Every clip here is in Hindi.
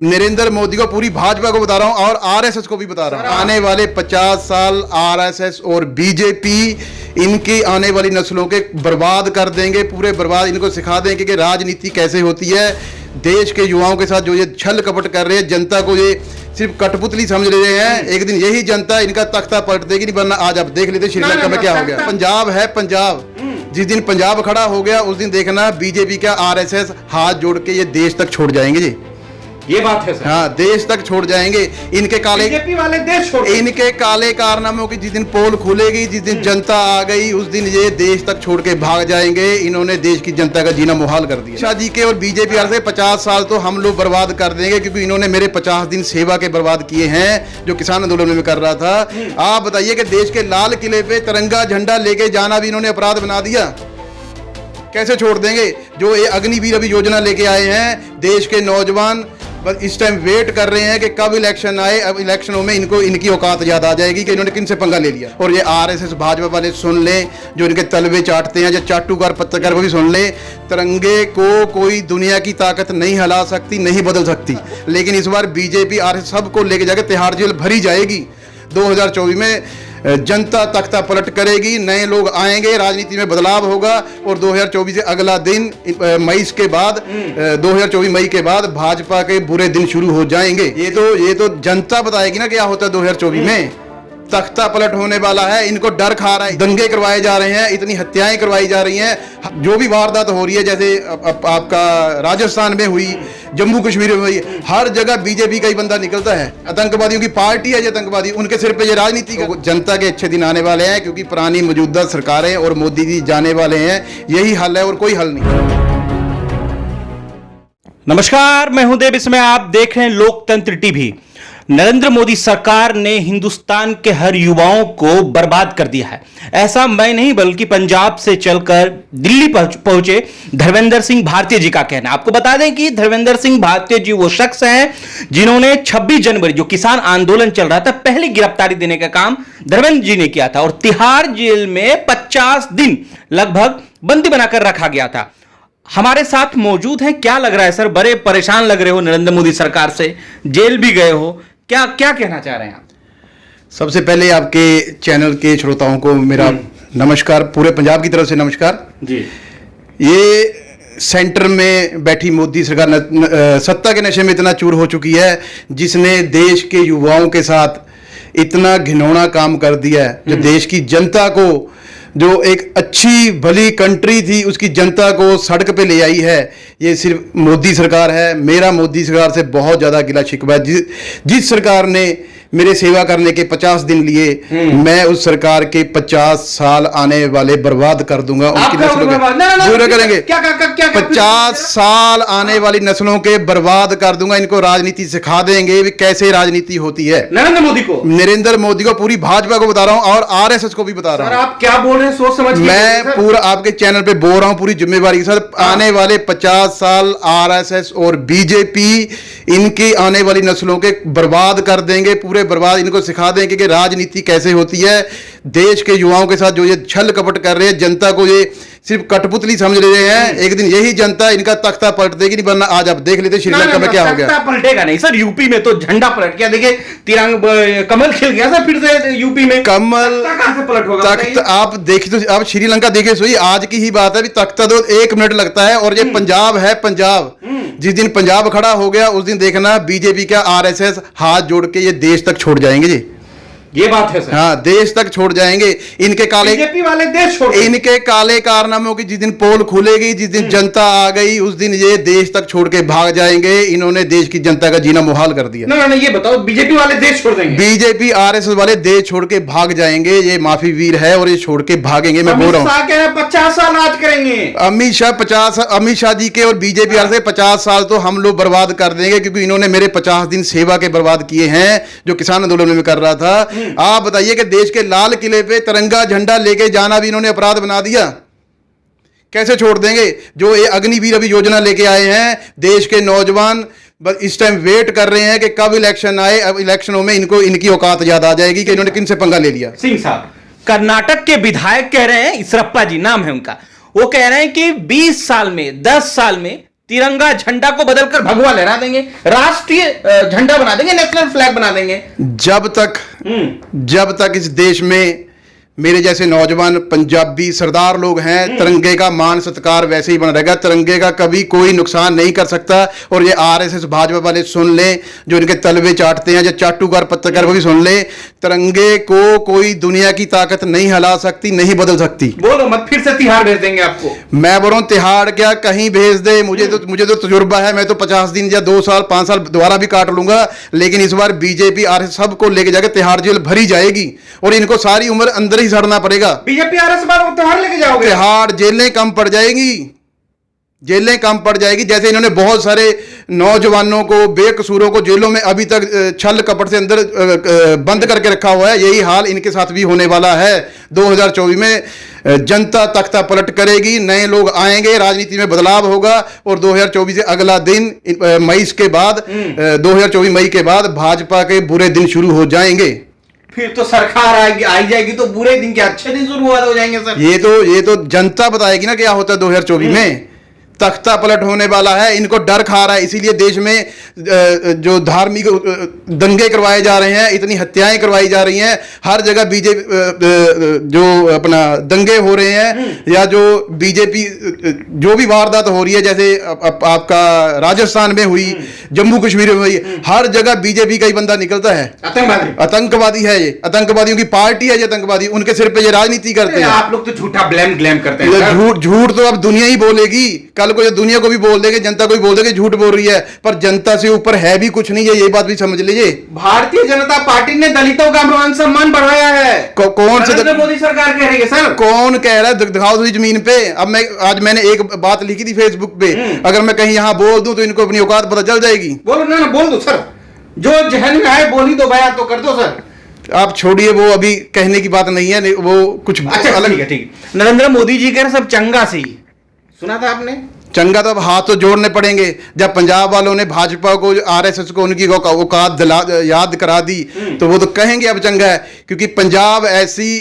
नरेंद्र मोदी को, पूरी भाजपा को बता रहा हूं और आरएसएस को भी बता रहा हूं, आने वाले 50 साल आरएसएस और बीजेपी इनकी आने वाली नस्लों के बर्बाद कर देंगे, पूरे बर्बाद। इनको सिखा देंगे कि राजनीति कैसे होती है। देश के युवाओं के साथ जो ये छल कपट कर रहे हैं, जनता को ये सिर्फ कठपुतली समझ रहे हैं। एक दिन यही जनता इनका तख्ता पलट देगी, नहीं वरना आज आप देख लेते श्रीलंका में क्या हो गया। पंजाब है पंजाब, जिस दिन पंजाब खड़ा हो गया उस दिन देखना बीजेपी का आरएसएस हाथ जोड़ के ये देश तक छोड़ जाएंगे जी। ये बात है सर। हाँ, देश तक छोड़ जाएंगे। इनके काले बीजेपी वाले देश छोड़, इनके काले कारनामों की जिस दिन पोल खुलेगी, जिस दिन जनता आ गई, उस दिन ये देश तक छोड़ के भाग जाएंगे। इन्होंने देश की जनता का जीना मुहाल कर दिया। शाह जी के और बीजेपी से 50 साल तो हम लोग बर्बाद कर देंगे, क्योंकि इन्होंने मेरे 50 दिन सेवा के बर्बाद किए हैं, जो किसान आंदोलन में कर रहा था। आप बताइए कि देश के लाल किले पे तिरंगा झंडा लेके जाना भी इन्होंने अपराध बना दिया। कैसे छोड़ देंगे? जो ये अग्निवीर अभी योजना लेके आए हैं, देश के नौजवान बस इस टाइम वेट कर रहे हैं कि कब इलेक्शन आए। अब इलेक्शनों में इनको इनकी औकात याद आ जाएगी कि इन्होंने किनसे पंगा ले लिया। और ये आरएसएस भाजपा वाले सुन लें, जो इनके तलवे चाटते हैं, जो चाटूकार पत्रकार वो भी सुन लें, तिरंगे को कोई दुनिया की ताकत नहीं हिला सकती, नहीं बदल सकती। लेकिन इस बार बीजेपी आरएसएस सबको लेके जाके तिहाड़ जेल भरी जाएगी। 2024 में जनता तख्ता पलट करेगी, नए लोग आएंगे, राजनीति में बदलाव होगा। और 2024 से अगला दिन मई के बाद 2024 मई के बाद भाजपा के बुरे दिन शुरू हो जाएंगे। ये तो जनता बताएगी ना क्या होता है 2024 में। तख्ता पलट होने वाला है। इनको डर खा रहा है, दंगे करवाए जा रहे हैं, इतनी हत्याएं करवाई जा रही हैं। जो भी वारदात हो रही है, जैसे आपका राजस्थान में हुई, जम्मू कश्मीर में हुई, हर जगह बीजेपी का ही बंदा निकलता है। आतंकवादियों की पार्टी है ये आतंकवादी, उनके सिर पे ये राजनीति का। जनता के अच्छे दिन आने वाले हैं, क्योंकि पुरानी मौजूदा सरकारें और मोदी जी जाने वाले हैं। यही हल है और कोई हल नहीं। नमस्कार, मैं हूं देव, इसमें आप देख रहे हैं लोकतंत्र टीवी। नरेंद्र मोदी सरकार ने हिंदुस्तान के हर युवाओं को बर्बाद कर दिया है। ऐसा मैं नहीं बल्कि पंजाब से चलकर दिल्ली पहुंचे धर्मेंद्र सिंह भारतीय जी का कहना है। आपको बता दें कि धर्मेंद्र सिंह भारतीय जी वो शख्स हैं जिन्होंने 26 जनवरी जो किसान आंदोलन चल रहा था, पहली गिरफ्तारी देने का काम धर्मेंद्र जी ने किया था और तिहाड़ जेल में 50 दिन लगभग बंदी बनाकर रखा गया था। हमारे साथ मौजूद हैं। क्या लग रहा है सर, बड़े परेशान लग रहे हो नरेंद्र मोदी सरकार से, जेल भी गए हो, क्या क्या कहना चाह रहे हैं आप? सबसे पहले आपके चैनल के श्रोताओं को मेरा नमस्कार, पूरे पंजाब की तरफ से नमस्कार जी। ये सेंटर में बैठी मोदी सरकार सत्ता के नशे में इतना चूर हो चुकी है, जिसने देश के युवाओं के साथ इतना घिनौना काम कर दिया है। जो देश की जनता को, जो एक अच्छी भली कंट्री थी, उसकी जनता को सड़क पे ले आई है, ये सिर्फ मोदी सरकार है। मेरा मोदी सरकार से बहुत ज़्यादा गिला शिकवा है। जिस सरकार ने मेरे सेवा करने के 50 दिन लिए, मैं उस सरकार के 50 साल आने वाले बर्बाद कर दूंगा। उनकी नस्लों के पूरे करेंगे। 50 साल आने वाली नस्लों के बर्बाद कर दूंगा। इनको राजनीति सिखा देंगे कैसे राजनीति होती है। नरेंद्र मोदी को, पूरी भाजपा को बता रहा हूं और आरएसएस को भी बता रहा हूं। आप क्या बोल रहे हैं, सोच समझ के। मैं पूरा आपके चैनल पे बोल रहा हूं पूरी जिम्मेवारी के साथ। आने वाले 50 साल आरएसएस और बीजेपी इनकी आने वाली नस्लों के बर्बाद कर देंगे, पूरे बर्बाद। इनको सिखा देंगे कि राजनीति कैसे होती है। देश के युवाओं के साथ जो ये छल कपट कर रहे हैं, जनता को ये सिर्फ कठपुतली समझ रहे हैं। एक दिन यही जनता इनका तख्ता पलट देगी, नहीं वरना आज आप देख लेते श्रीलंका में क्या हो गया। तख्ता पलटेगा नहीं सर, यूपी में तो झंडा पलट गया। देखिए तिरंगा कमल खिल गया सर फिर से यूपी में। कमल कहां से पलट होगा? तख्त आप देखिए तो, आप श्रीलंका देखिए सोई, आज की ही बात है। तख्ता तो 1 मिनट लगता है। और ये पंजाब है पंजाब, जिस दिन पंजाब खड़ा हो गया उस दिन देखना बीजेपी का आरएसएस हाथ जोड़ के ये देश तक छोड़ जाएंगे जी। ये बात है सर। हाँ, देश तक छोड़ जाएंगे। इनके काले, बीजेपी वाले देश छोड़, इनके काले कारनामों की जिस दिन पोल खुलेगी, जिस दिन जनता आ गई, उस दिन ये देश तक छोड़ के भाग जाएंगे। इन्होंने देश की जनता का जीना मुहाल कर दिया। ना ये बताओ, बीजेपी वाले देश छोड़ देंगे? बीजेपी आरएसएस वाले देश छोड़ के भाग जाएंगे। ये माफी वीर है और ये छोड़ के भागेंगे। मैं बोल रहा हूँ 50 साल राज करेंगे अमित शाह जी के और बीजेपी से 50 साल तो हम लोग बर्बाद कर देंगे, क्योंकि इन्होंने मेरे 50 दिन सेवा के बर्बाद किए हैं, जो किसान आंदोलन में कर रहा था। आप बताइए कि देश के लाल किले पे तिरंगा झंडा लेके जाना भी इन्होंने अपराध बना दिया। कैसे छोड़ देंगे? जो ये अग्निवीर अभी योजना लेके आए हैं, देश के नौजवान बस इस टाइम वेट कर रहे हैं कि कब इलेक्शन आए। अब इलेक्शनों में इनको इनकी औकात याद आ जाएगी कि इन्होंने किनसे पंगा ले लिया। सिंह साहब, कर्नाटक के विधायक कह रहे हैं, इसरप्पा जी नाम है उनका, वो कह रहे हैं कि 20 साल में 10 साल में तिरंगा झंडा को बदलकर भगवा लहरा देंगे, राष्ट्रीय झंडा बना देंगे, नेशनल फ्लैग बना देंगे। जब तक इस देश में मेरे जैसे नौजवान पंजाबी सरदार लोग हैं, तिरंगे का मान सत्कार वैसे ही बना रहेगा। तिरंगे का कभी कोई नुकसान नहीं कर सकता। और ये आरएसएस भाजपा वाले सुन लें, जो इनके तलवे चाटते हैं, जो चाटुकार पत्रकार, वो भी सुन लें, तिरंगे को कोई दुनिया की ताकत नहीं हिला सकती, नहीं बदल सकती। बोलो मत, फिर से तिहाड़ भेज देंगे आपको। मैं बोल रहा हूं तिहाड़ क्या, कहीं भेज दे, मुझे तो तजुर्बा है। मैं तो 50 दिन या 2 साल 5 साल दोबारा भी काट लूंगा, लेकिन इस बार बीजेपी आरएसएस सबको लेके जाकर तिहाड़ जेल भरी जाएगी और इनको सारी उम्र अंदर ही सड़ना पड़ेगा। बीजेपी आरएसएस वालों को तिहाड़ लेके जाओगे? तिहाड़ जेलें कम पड़ जाएंगी, जेलें कम पड़ जाएगी। जैसे इन्होंने बहुत सारे नौजवानों को, बेकसूरों को जेलों में अभी तक छल कपट से अंदर बंद करके रखा हुआ है, यही हाल इनके साथ भी होने वाला है। 2024 में जनता तख्ता पलट करेगी, नए लोग आएंगे, राजनीति में बदलाव होगा और 2024 से अगला दिन मई के बाद 2024 मई के बाद भाजपा के बुरे दिन शुरू हो जाएंगे। फिर तो सरकार आई जाएगी तो बुरे दिन के अच्छे दिन शुरुआत हो जाएंगे सर। ये तो जनता बताएगी ना क्या होता है 2024 में। तख्ता पलट होने वाला है, इनको डर खा रहा है, इसीलिए देश में जो धार्मिक दंगे करवाए जा रहे हैं, इतनी हत्याएं करवाई जा रही हैं, हर जगह बीजेपी जो अपना दंगे हो रहे हैं या जो बीजेपी जो भी वारदात हो रही है, जैसे आपका राजस्थान में हुई, जम्मू कश्मीर में हुई, हर जगह बीजेपी का ही बंदा निकलता है। आतंकवादी है ये, आतंकवादियों की पार्टी है ये, आतंकवादी उनके सिर पे ये राजनीति करते हैं। आप लोग तो झूठा ग्लैम करते हैं। झूठ तो अब दुनिया ही बोलेगी, कल को ये दुनिया को भी बोल देंगे, जनता को भी बोल देंगे झूठ बोल रही है, पर जनता से ऊपर है भी कुछ नहीं है, ये बात भी समझ लीजिए। भारतीय जनता पार्टी ने दलितों का मान सम्मान बढ़ाया है। कौन से नरेंद्र मोदी सरकार कह रही है सर? कौन कह रहा है? दिखाओ तो जमीन पे। अब आज मैंने एक बात लिखी थी फेसबुक पे, अगर मैं कहीं यहां बोल दूं तो इनको अपनी औकात पता चल जाएगी। बोलो ना, बोल दो सर, जो जहन में आए बोल ही दो, बयान तो कर दो सर। आप छोड़िए, वो अभी कहने की बात नहीं है, वो कुछ अलग है। ठीक है, नरेंद्र मोदी जी कह रहे सब चंगा से ही, सुना था आपने? चंगा तो अब हाथ तो जोड़ने पड़ेंगे। जब पंजाब वालों ने भाजपा को, आरएसएस को उनकी औकात याद करा दी तो वो तो कहेंगे अब चंगा है, क्योंकि पंजाब ऐसी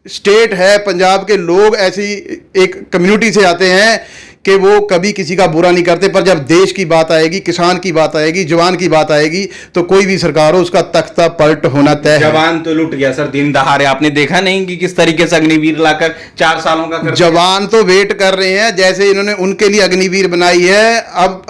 स्टेट है, पंजाब के लोग ऐसी एक कम्युनिटी से आते हैं कि वो कभी किसी का बुरा नहीं करते, पर जब देश की बात आएगी, किसान की बात आएगी, जवान की बात आएगी, तो कोई भी सरकार हो उसका तख्ता पलट होना तय है। जवान तो लुट गया सर दिन दहाड़े, आपने देखा नहीं कि किस तरीके से अग्निवीर लाकर 4 सालों का जवान तो वेट कर रहे हैं, जैसे इन्होंने उनके लिए अग्निवीर बनाई है, अब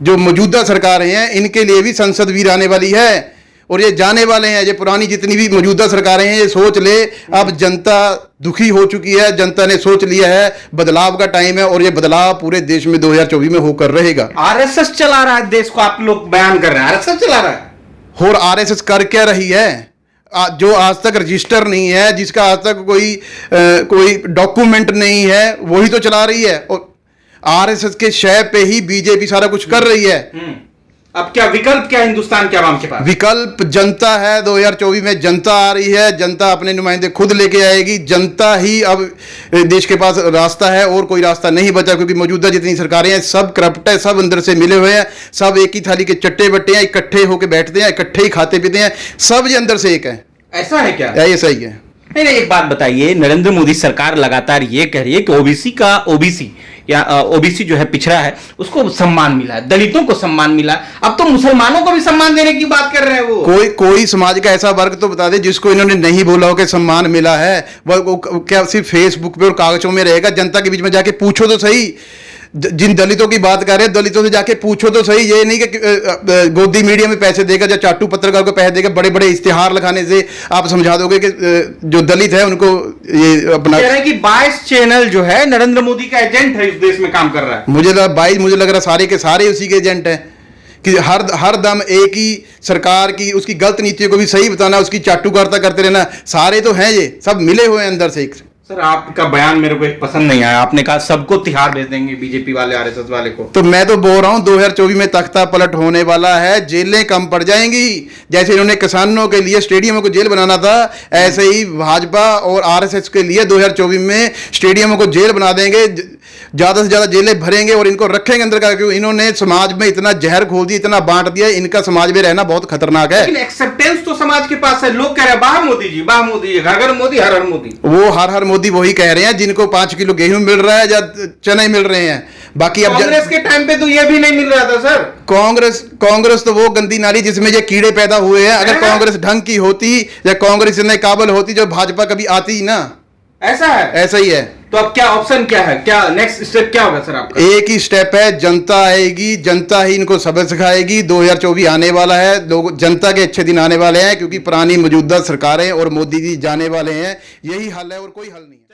जो मौजूदा सरकारें हैं इनके लिए भी संसद वीर आने वाली है और ये जाने वाले हैं। ये पुरानी जितनी भी मौजूदा सरकारें हैं, ये सोच ले, अब जनता दुखी हो चुकी है, जनता ने सोच लिया है बदलाव का टाइम है और ये बदलाव पूरे देश में 2024 में होकर रहेगा। आरएसएस चला रहा है देश को, आप लोग बयान कर रहे हैं आरएसएस चला रहा है। और आरएसएस कर क्या रही है? जो आज तक रजिस्टर नहीं है, जिसका आज तक कोई डॉक्यूमेंट नहीं है, वही तो चला रही है। और आरएसएस के शय पे ही बीजेपी सारा कुछ कर रही है। अब क्या विकल्प, क्या हिंदुस्तान के आवाम के पास? विकल्प जनता है। 2024 में जनता आ रही है, जनता अपने नुमाइंदे खुद लेके आएगी, जनता ही अब देश के पास रास्ता है और कोई रास्ता नहीं बचा, क्योंकि मौजूदा जितनी सरकारें हैं सब करप्ट है, सब अंदर से मिले हुए हैं, सब एक ही थाली के चट्टे बट्टे हैं, इकट्ठे होकर बैठते हैं, इकट्ठे ही खाते पीते हैं, सब ये अंदर से एक है। ऐसा है क्या? ये सही है। नहीं, एक बात बताइए, नरेंद्र मोदी सरकार लगातार ये कह रही है कि ओबीसी या ओबीसी जो है पिछड़ा है उसको सम्मान मिला है, दलितों को सम्मान मिला, अब तो मुसलमानों को भी सम्मान देने की बात कर रहे हैं। वो कोई समाज का ऐसा वर्ग तो बता दे जिसको इन्होंने नहीं बोला हो कि सम्मान मिला है। वो क्या सिर्फ फेसबुक पे और कागजों में रहेगा? जनता के बीच में जाके पूछो तो सही। जिन दलितों की बात कर रहे हैं, दलितों से जाके पूछो तो सही। ये नहीं कि गोदी मीडिया में पैसे देगा या चाटू पत्रकार को पैसे देगा, बड़े बड़े इश्तिहार लगाने से आप समझा दोगे कि जो दलित है उनको ये अपना। कह रहे हैं कि 22 चैनल जो है नरेंद्र मोदी का एजेंट है, इस देश में काम कर रहा है। मुझे लग रहा सारे के सारे उसी के एजेंट हैं कि हर दम एक ही सरकार की उसकी गलत नीतियों को भी सही बताना, उसकी चाटुकारिता करते रहना, सारे तो हैं, ये सब मिले हुए हैं अंदर से। सर आपका बयान मेरे को पसंद नहीं आया, आपने कहा सबको तिहाड़ भेज देंगे बीजेपी वाले, आरएसएस वाले को। तो मैं तो बोल रहा हूं 2024 में तख्ता पलट होने वाला है, जेलें कम पड़ जाएंगी। जैसे इन्होंने किसानों के लिए स्टेडियमों को जेल बनाना था, ऐसे ही भाजपा और आरएसएस के लिए 2024 में स्टेडियमों को जेल बना देंगे। ज्यादा से ज्यादा जेलें भरेंगे और इनको रखेंगे अंदर का, क्योंकि इन्होंने समाज में इतना जहर घोल दिया, इतना बांट दिया, इनका समाज में रहना बहुत खतरनाक है। लेकिन एक्सेप्टेंस तो समाज के पास है, लोग कह रहे हैं वाह मोदी जी, वाह मोदी जी, घर घर मोदी, हर हर मोदी। वो हर हर मोदी वही कह रहे हैं जिनको 5 किलो गेहूं मिल रहा है या चने मिल रहे हैं। बाकी अब कांग्रेस के टाइम पे तो ये भी नहीं मिल रहा था सर। कांग्रेस तो वो गंदी नाली जिसमें ये कीड़े पैदा हुए हैं। अगर कांग्रेस ढंग की होती या कांग्रेस इतने काबिल होती जो भाजपा कभी आती ही ना। ऐसा है, ऐसा ही है। तो अब क्या ऑप्शन क्या है, क्या नेक्स्ट स्टेप क्या होगा सर आपका? एक ही स्टेप है, जनता आएगी, जनता ही इनको सबक सिखाएगी। 2024 आने वाला है, लोग जनता के अच्छे दिन आने वाले हैं, क्योंकि पुरानी मौजूदा सरकारें और मोदी जी जाने वाले हैं। यही हल है और कोई हल नहीं है।